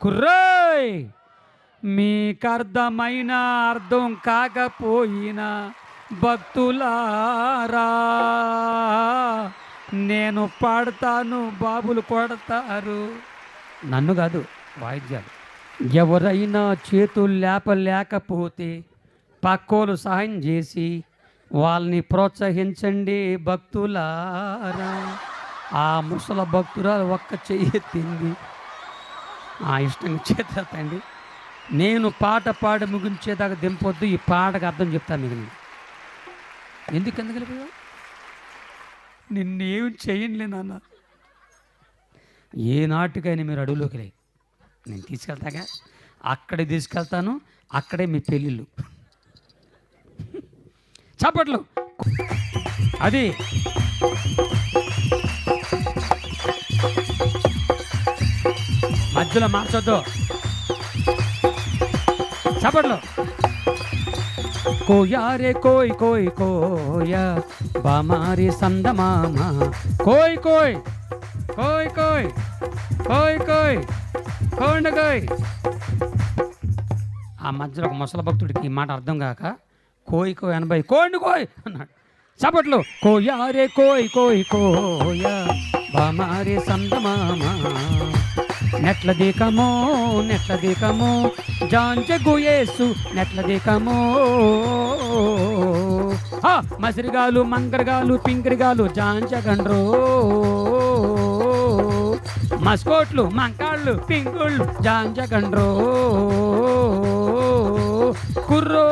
కుర్రోయ్, మీకర్థమైన అర్థం కాకపోయినా భక్తులారా, నేను పాడతాను, బాబులు కొడతారు. నన్ను కాదు, వాయిద్యాలు. ఎవరైనా చేతులు లేపలేకపోతే పక్కోలు సహాయం చేసి వాళ్ళని ప్రోత్సహించండి భక్తులారా. ఆ ముసల భక్తురాలు ఒక్క చెయ్యెత్తింది. ఇష్టంగా చేతండి. నేను పాట పాడి ముగించేదాకా దింపొద్దు. ఈ పాటకు అర్థం చెప్తాను మీకు. ఎందుకు వెళ్ళిపోయావు? నిన్నేం చేయండి నాన్న. ఏ నాటికైనా మీరు అడవులోకి లే, నేను తీసుకెళ్తాగా. అక్కడే తీసుకెళ్తాను, అక్కడే మీ పెళ్ళిళ్ళు. చప్పట్లు. అది మధ్యలో మార్చొద్దు. చప్పట్లు. కోయారే కోయ్ కోయ్ కోయ బామారి సందమామ, కోయ్ కోయ్ కోయ్ కోయ్ కోయ్ కోయ్ కోండ కోయ్. ఆ మధ్యలో ఒక ముసల భక్తుడికి ఈ మాట అర్థం కాక కోయ్ కోయ్ 80 కోండి కోయ్ అన్నాడు. చప్పట్లు. కోయారే కోయ్ కోయ్ కోయ బామారి సందమామ, నెట్ల దీకమో నెట్ల దీకమో జాంజగు యేసు నెట్ల దీకమో. మసిరిగాలు మంగరగాలు పింకరిగాలు జాంజగండ్రో, మస్కోట్లు మంకాళ్ళు పింకుళ్ళు జాంజగండ్రో కుర్రో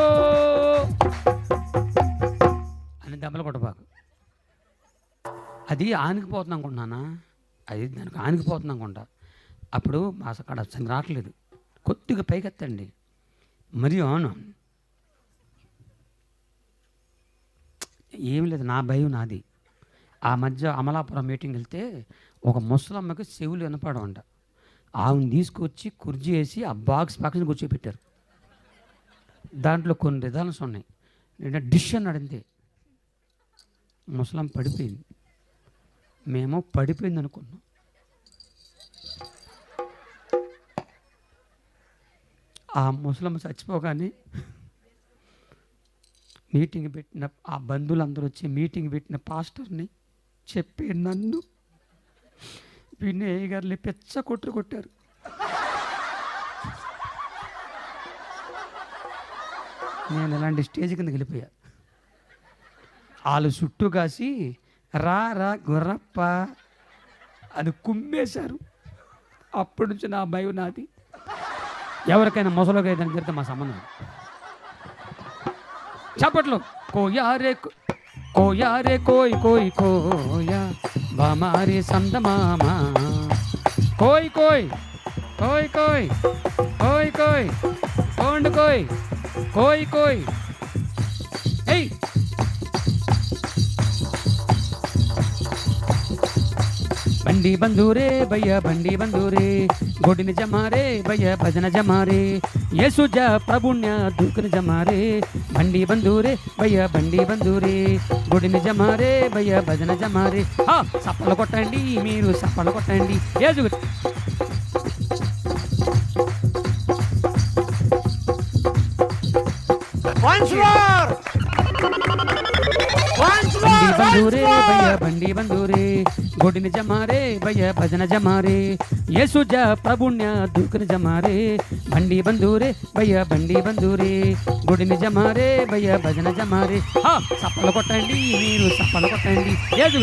అని దెబ్బలు కొట్టబాకు. అది ఆనికిపోతుంది అనుకుంటున్నానా? అది దానికి ఆనికిపోతుంది అనుకుంటా. అప్పుడు అక్కడ రావట్లేదు. కొద్దిగా పైకెత్తండి. మరి అవును, ఏం లేదు, నా భయం నాది. ఆ మధ్య అమలాపురం మీటింగ్ వెళ్తే ఒక ముసలమ్మకి చెవులు వినపడమంట. ఆమెను తీసుకొచ్చి కుర్జీ వేసి ఆ బాక్స్ పక్కన కూర్చోబెట్టారు. దాంట్లో కొన్ని రిజల్ట్స్ ఉన్నాయి. నేను డిష్ అన్నాడు అంతే. ముసలం పడిపోయింది. మేము పడిపోయింది అనుకున్నాం. ఆ ముసలమ్మ చచ్చిపోగానే మీటింగ్ పెట్టిన ఆ బంధువులందరూ వచ్చి మీటింగ్ పెట్టిన పాస్టర్ని చెప్పి నన్ను వినయ్ గారిని పెచ్చ కొట్టారు. నేను ఇలాంటి స్టేజ్ కిందకి వెళ్ళిపోయా. వాళ్ళు చుట్టూ కాసి రా రా గుర్రప్ప అని కుమ్మేశారు. అప్పటి నుంచి నా భయం నాది. ఎవరికైనా ముసలోకి ఏదైనా జరిగితే మా సంబంధం. చప్పట్లు. కోయారే కోయారే కోయ్ కోయ్ కోయ బామారి సందమామ, కోయ్ కోయ్ కోయ్ కోయ్ కోయ్ కోయ్ కోండు కోయ్ కోయ్ కోయ్. ఏయ్ బండి బంధూరే భయ్య బండి బంధూరే, गोडिन जमारे भैया भजन जमारे, येसु जा प्रभुण्य दुखन जमारे, बंडी बंधूरे भैया बंडी बंधूरे, गोडिन जमारे भैया भजन जमारे. सपल कोट्टंडी मीरू सपल कोट्टंडी. येसु once more बंधूरे भैया बंडी बंधूरे, गोडिन जमारे भैया भजन जमारे, येसु जा प्रभुण्य दुखन जमारे, बंडी बंधूरे भैया बंडी बंधूरे, गोडिन जमारे भैया भजन जमारे. सपल कोट्टंडी मीरू सपल कोट्टंडी. येसु